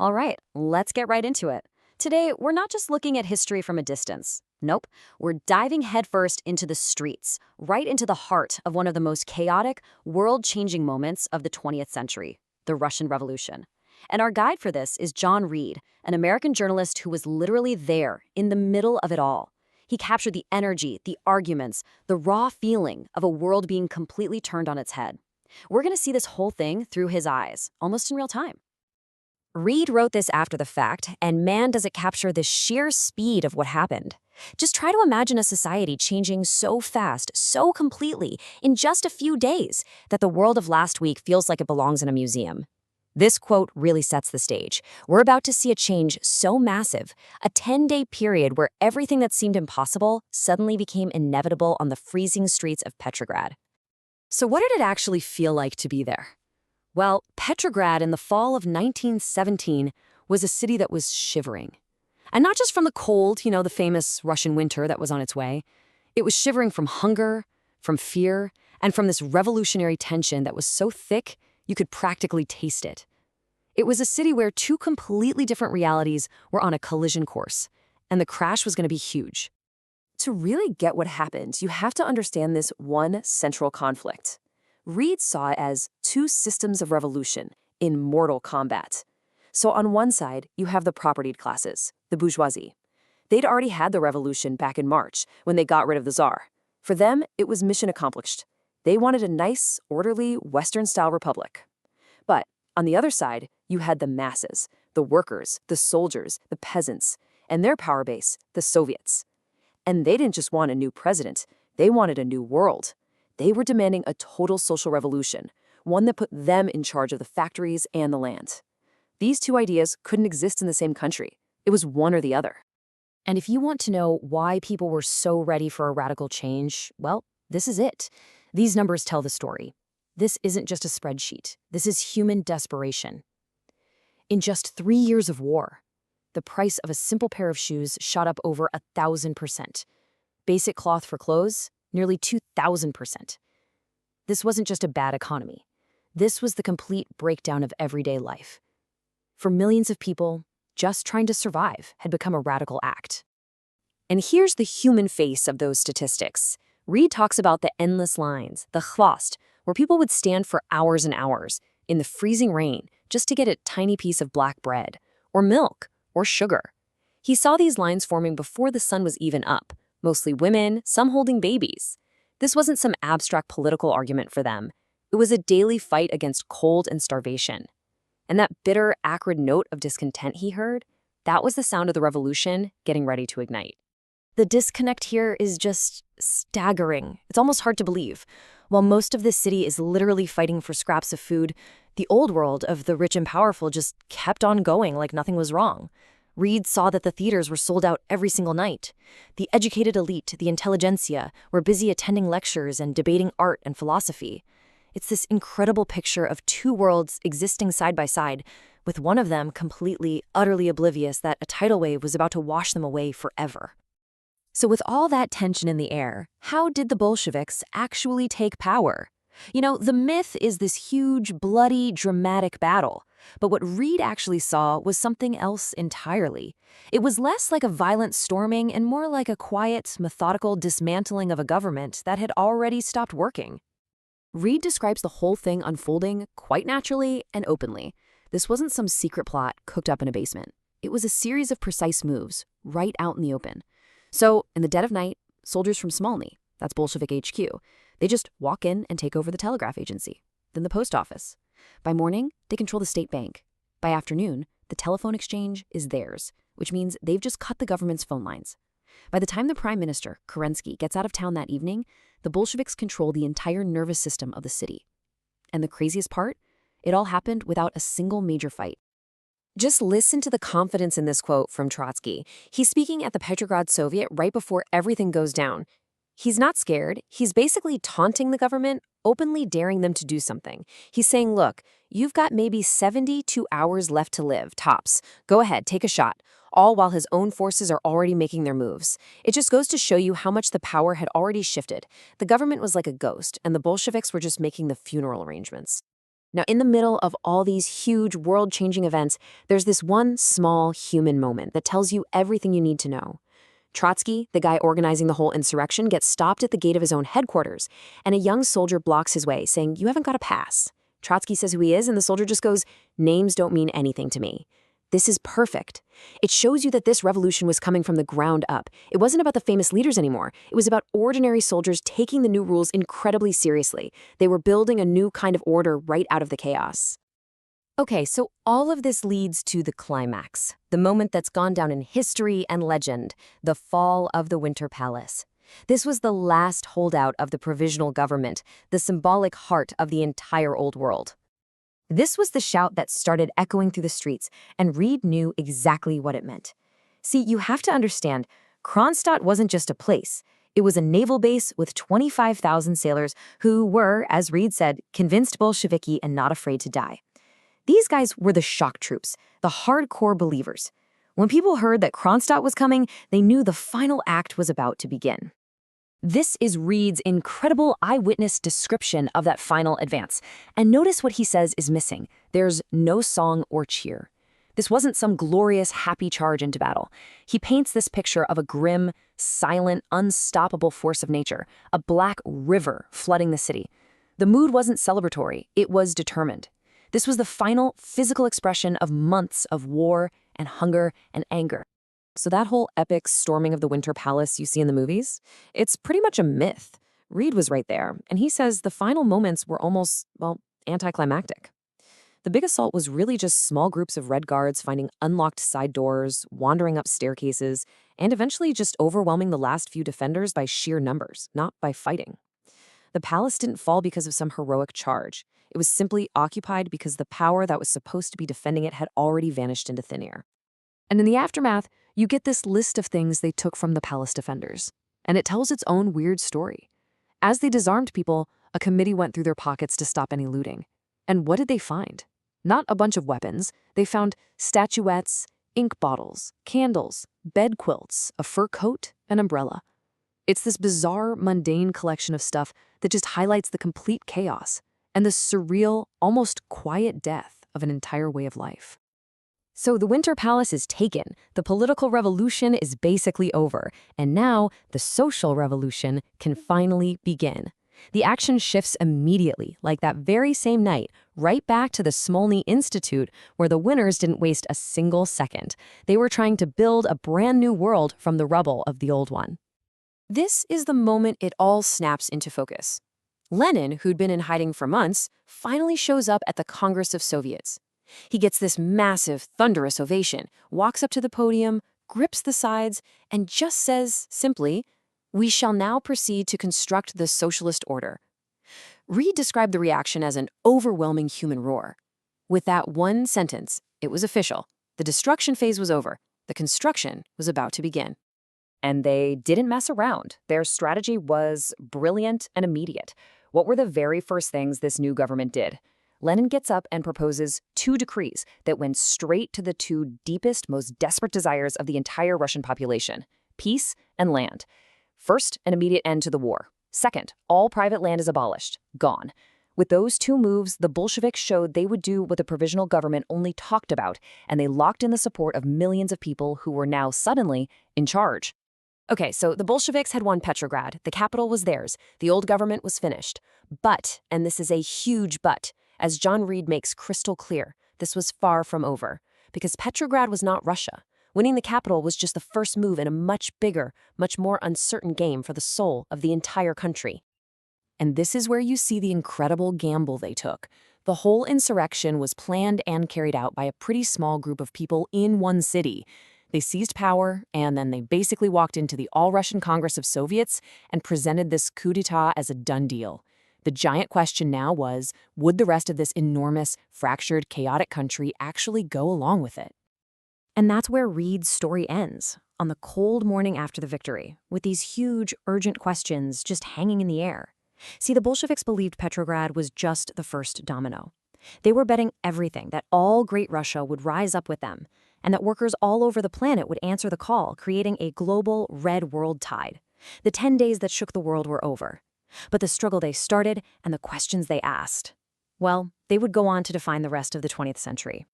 All right, let's get right into it. Today, we're not just looking at history from a distance. Nope, we're diving headfirst into the streets, right into the heart of one of the most chaotic, world-changing moments of the 20th century, the Russian Revolution. And our guide for this is John Reed, an American journalist who was literally there, in the middle of it all. He captured the energy, the arguments, the raw feeling of a world being completely turned on its head. We're going to see this whole thing through his eyes, almost in real time. Reed wrote this after the fact, and man does it capture the sheer speed of what happened. Just try to imagine a society changing so fast, so completely, in just a few days, that the world of last week feels like it belongs in a museum. This quote really sets the stage. We're about to see a change so massive, a 10-day period where everything that seemed impossible suddenly became inevitable on the freezing streets of Petrograd. So what did it actually feel like to be there? Well, Petrograd in the fall of 1917 was a city that was shivering. And not just from the cold, the famous Russian winter that was on its way. It was shivering from hunger, from fear, and from this revolutionary tension that was so thick you could practically taste it. It was a city where two completely different realities were on a collision course, and the crash was going to be huge. To really get what happened, you have to understand this one central conflict. Reed saw it as two systems of revolution in mortal combat. So on one side, you have the propertied classes, the bourgeoisie. They'd already had the revolution back in March when they got rid of the Tsar. For them, it was mission accomplished. They wanted a nice, orderly, Western-style republic. But on the other side, you had the masses, the workers, the soldiers, the peasants, and their power base, the Soviets. And they didn't just want a new president, they wanted a new world. They were demanding a total social revolution, one that put them in charge of the factories and the land. These two ideas couldn't exist in the same country. It was one or the other. And if you want to know why people were so ready for a radical change, well, this is it. These numbers tell the story. This isn't just a spreadsheet. This is human desperation. In just 3 years of war, the price of a simple pair of shoes shot up over 1,000%. Basic cloth for clothes, nearly 2,000%. This wasn't just a bad economy. This was the complete breakdown of everyday life. For millions of people, just trying to survive had become a radical act. And here's the human face of those statistics. Reed talks about the endless lines, the chvost, where people would stand for hours and hours in the freezing rain just to get a tiny piece of black bread, or milk, or sugar. He saw these lines forming before the sun was even up, mostly women, some holding babies. This wasn't some abstract political argument for them. It was a daily fight against cold and starvation. And that bitter, acrid note of discontent he heard, that was the sound of the revolution getting ready to ignite. The disconnect here is just staggering. It's almost hard to believe. While most of this city is literally fighting for scraps of food, the old world of the rich and powerful just kept on going like nothing was wrong. Reed saw that the theaters were sold out every single night. The educated elite, the intelligentsia, were busy attending lectures and debating art and philosophy. It's this incredible picture of two worlds existing side by side, with one of them completely, utterly oblivious that a tidal wave was about to wash them away forever. So with all that tension in the air, how did the Bolsheviks actually take power? The myth is this huge, bloody, dramatic battle. But what Reed actually saw was something else entirely. It was less like a violent storming and more like a quiet, methodical dismantling of a government that had already stopped working. Reed describes the whole thing unfolding quite naturally and openly. This wasn't some secret plot cooked up in a basement. It was a series of precise moves, right out in the open. So, in the dead of night, soldiers from Smolny, that's Bolshevik HQ, they just walk in and take over the telegraph agency, then the post office. By morning, they control the state bank. By afternoon, the telephone exchange is theirs, which means they've just cut the government's phone lines. By the time the Prime Minister, Kerensky, gets out of town that evening, the Bolsheviks control the entire nervous system of the city. And the craziest part? It all happened without a single major fight. Just listen to the confidence in this quote from Trotsky. He's speaking at the Petrograd Soviet right before everything goes down. He's not scared. He's basically taunting the government, openly daring them to do something. He's saying, look, you've got maybe 72 hours left to live, tops. Go ahead, take a shot. All while his own forces are already making their moves. It just goes to show you how much the power had already shifted. The government was like a ghost, and the Bolsheviks were just making the funeral arrangements. Now, in the middle of all these huge world-changing events, there's this one small human moment that tells you everything you need to know. Trotsky, the guy organizing the whole insurrection, gets stopped at the gate of his own headquarters, and a young soldier blocks his way, saying, "You haven't got a pass." Trotsky says who he is, and the soldier just goes, "Names don't mean anything to me." This is perfect. It shows you that this revolution was coming from the ground up. It wasn't about the famous leaders anymore. It was about ordinary soldiers taking the new rules incredibly seriously. They were building a new kind of order right out of the chaos. Okay, so all of this leads to the climax, the moment that's gone down in history and legend, the fall of the Winter Palace. This was the last holdout of the provisional government, the symbolic heart of the entire old world. This was the shout that started echoing through the streets, and Reed knew exactly what it meant. See, you have to understand, Kronstadt wasn't just a place. It was a naval base with 25,000 sailors who were, as Reed said, convinced Bolsheviki and not afraid to die. These guys were the shock troops, the hardcore believers. When people heard that Kronstadt was coming, they knew the final act was about to begin. This is Reed's incredible eyewitness description of that final advance. And notice what he says is missing. There's no song or cheer. This wasn't some glorious, happy charge into battle. He paints this picture of a grim, silent, unstoppable force of nature, a black river flooding the city. The mood wasn't celebratory, it was determined. This was the final physical expression of months of war and hunger and anger. So that whole epic storming of the Winter Palace you see in the movies, it's pretty much a myth. Reed was right there, and he says the final moments were almost, well, anticlimactic. The big assault was really just small groups of Red Guards finding unlocked side doors, wandering up staircases, and eventually just overwhelming the last few defenders by sheer numbers, not by fighting. The palace didn't fall because of some heroic charge. It was simply occupied because the power that was supposed to be defending it had already vanished into thin air. And in the aftermath, you get this list of things they took from the palace defenders. And it tells its own weird story. As they disarmed people, a committee went through their pockets to stop any looting. And what did they find? Not a bunch of weapons. They found statuettes, ink bottles, candles, bed quilts, a fur coat, an umbrella. It's this bizarre, mundane collection of stuff that just highlights the complete chaos and the surreal, almost quiet death of an entire way of life. So the Winter Palace is taken, the political revolution is basically over, and now the social revolution can finally begin. The action shifts immediately, like that very same night, right back to the Smolny Institute, where the winners didn't waste a single second. They were trying to build a brand new world from the rubble of the old one. This is the moment it all snaps into focus. Lenin, who'd been in hiding for months, finally shows up at the Congress of Soviets. He gets this massive, thunderous ovation, walks up to the podium, grips the sides, and just says, simply, "We shall now proceed to construct the socialist order." Reed described the reaction as an overwhelming human roar. With that one sentence, it was official. The destruction phase was over. The construction was about to begin. And they didn't mess around. Their strategy was brilliant and immediate. What were the very first things this new government did? Lenin gets up and proposes 2 decrees that went straight to the 2 deepest, most desperate desires of the entire Russian population: peace and land. First, an immediate end to the war. Second, all private land is abolished, gone. With those 2 moves, the Bolsheviks showed they would do what the provisional government only talked about, and they locked in the support of millions of people who were now suddenly in charge. Okay, so the Bolsheviks had won Petrograd, the capital was theirs, the old government was finished. But, and this is a huge but, as John Reed makes crystal clear, this was far from over, because Petrograd was not Russia. Winning the capital was just the first move in a much bigger, much more uncertain game for the soul of the entire country. And this is where you see the incredible gamble they took. The whole insurrection was planned and carried out by a pretty small group of people in one city. They seized power, and then they basically walked into the All-Russian Congress of Soviets and presented this coup d'etat as a done deal. The giant question now was, would the rest of this enormous, fractured, chaotic country actually go along with it? And that's where Reed's story ends, on the cold morning after the victory, with these huge, urgent questions just hanging in the air. See, the Bolsheviks believed Petrograd was just the first domino. They were betting everything that all great Russia would rise up with them, and that workers all over the planet would answer the call, creating a global red world tide. The 10 days that shook the world were over. But the struggle they started and the questions they asked, Well, they would go on to define the rest of the 20th century.